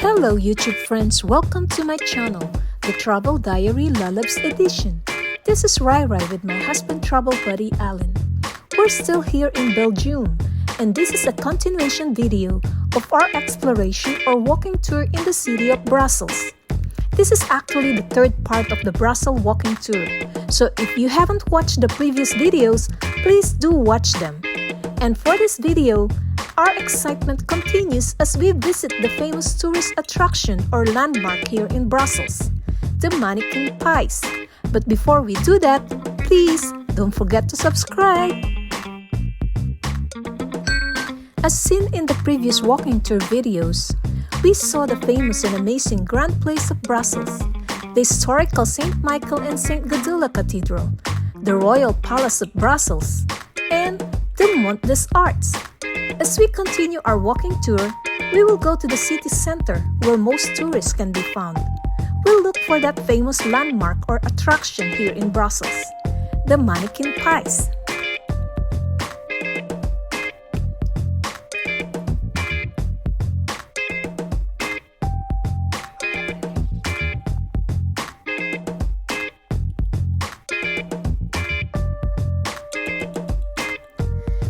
Hello YouTube friends, welcome to my channel, the Travel Diary Lalabs edition. This is Rai with my husband travel buddy Alan. We're still here in Belgium, and this is a continuation video of our exploration or walking tour in the city of Brussels. This is actually the third part of the Brussels walking tour, so if you haven't watched the previous videos, please do watch them. And for this video, our excitement continues as we visit the famous tourist attraction or landmark here in Brussels, the Manneken Pis. But before we do that, please don't forget to subscribe. As seen in the previous walking tour videos, we saw the famous and amazing Grand Place of Brussels, the historical St. Michael and St. Gudula Cathedral, the Royal Palace of Brussels, and the Mont des Arts. As we continue our walking tour, we will go to the city center where most tourists can be found. We'll look for that famous landmark or attraction here in Brussels, the Manneken Pis.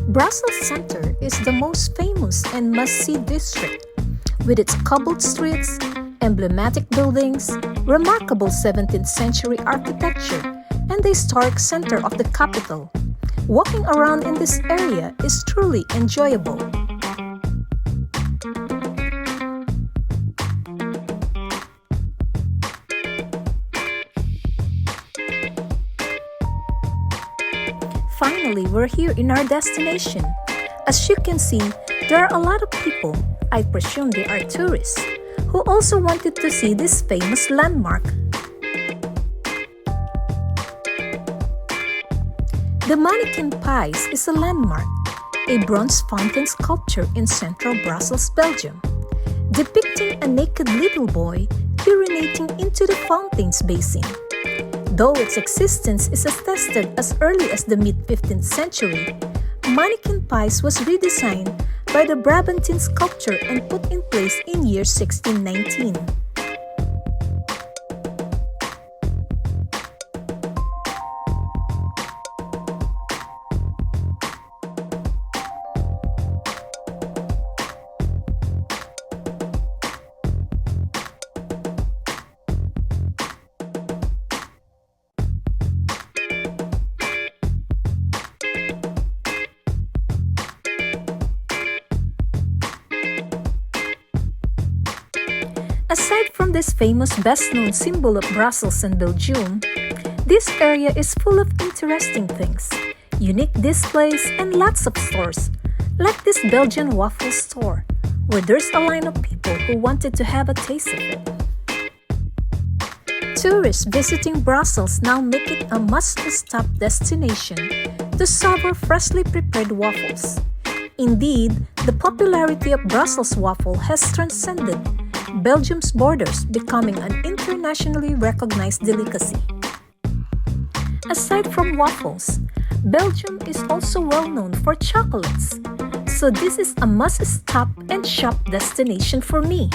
Brussels Center is the most famous and must-see district, with its cobbled streets, emblematic buildings, remarkable 17th century architecture, and the historic center of the capital. Walking around in this area is truly enjoyable. Finally, we're here in our destination. As you can see, there are a lot of people, I presume they are tourists, who also wanted to see this famous landmark. The Manneken Pis is a landmark, a bronze fountain sculpture in central Brussels, Belgium, depicting a naked little boy urinating into the fountain's basin. Though its existence is attested as early as the mid-15th century, Manneken Pis was redesigned by the Brabantine sculptor and put in place in year 1619. Aside from this famous best-known symbol of Brussels and Belgium, this area is full of interesting things, unique displays, and lots of stores, like this Belgian waffle store, where there's a line of people who wanted to have a taste of it. Tourists visiting Brussels now make it a must-stop destination to savor freshly prepared waffles. Indeed, the popularity of Brussels waffle has transcended Belgium's borders, becoming an internationally recognized delicacy. Aside from waffles, Belgium is also well known for chocolates, so this is a must-stop and shop destination for me.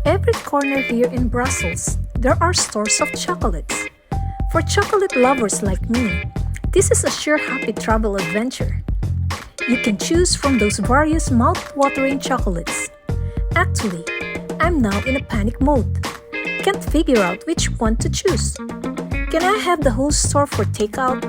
Every corner here in Brussels, there are stores of chocolates. For chocolate lovers like me, this is a sure happy travel adventure. You can choose from those various mouth-watering chocolates. Actually, I'm now in a panic mode. Can't figure out which one to choose. Can I have the whole store for takeout?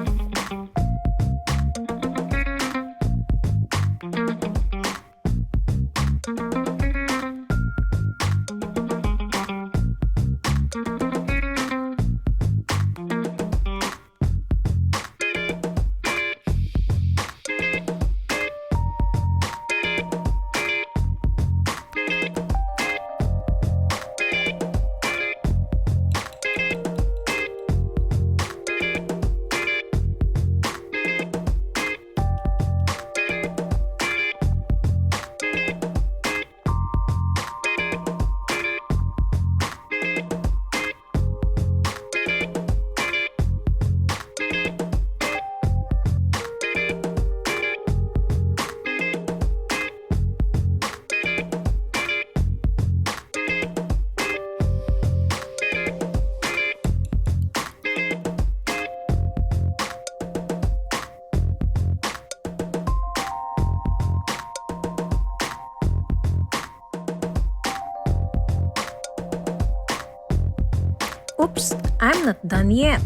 Oops, I'm not done yet.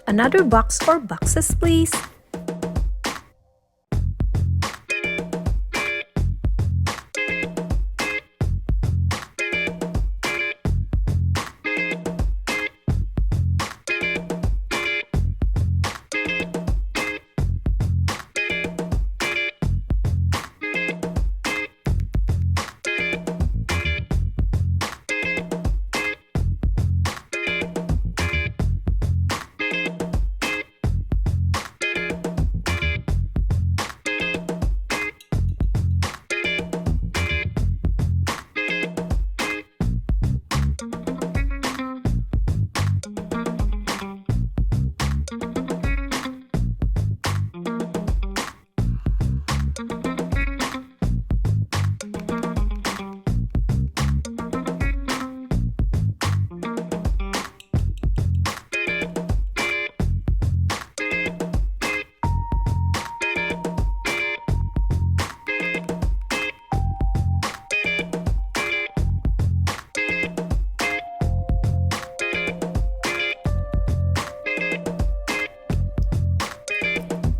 Another box or boxes, please.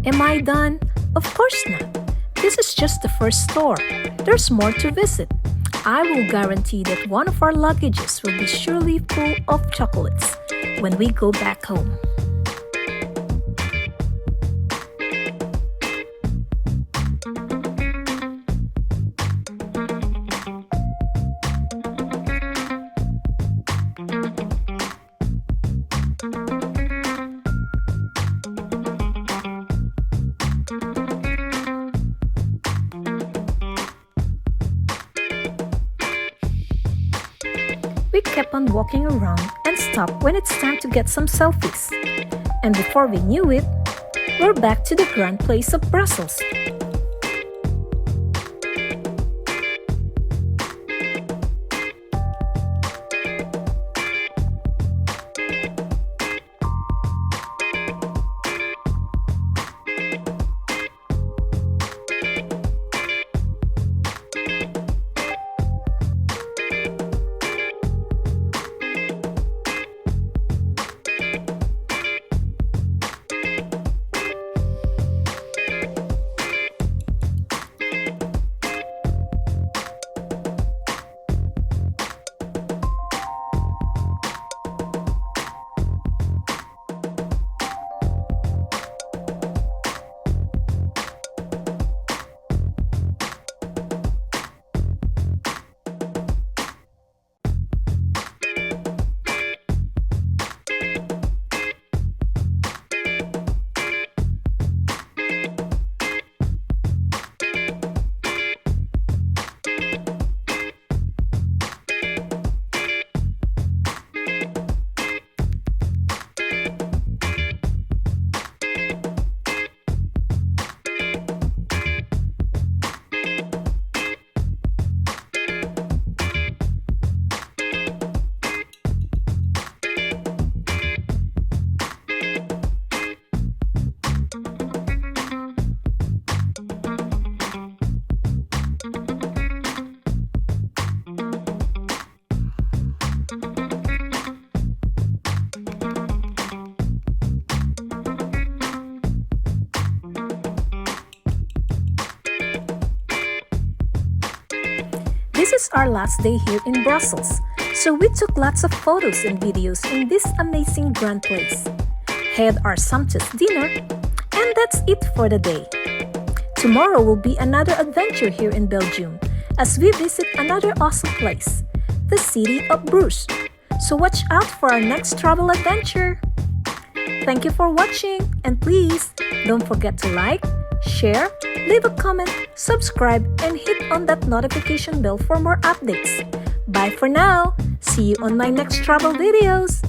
Am I done? Of course not. This is just the first store. There's more to visit. I will guarantee that one of our luggages will be surely full of chocolates when we go back home. We kept on walking around and stopped when it's time to get some selfies. And before we knew it, we're back to the grand place of Brussels. This is our last day here in Brussels, so we took lots of photos and videos in this amazing grand place, had our sumptuous dinner, and that's it for the day. Tomorrow will be another adventure here in Belgium as we visit another awesome place, the City of Bruges. So watch out for our next travel adventure. Thank you for watching, and please don't forget to like, share, leave a comment, subscribe, and hit on that notification bell for more updates. Bye for now. See you on my next travel videos.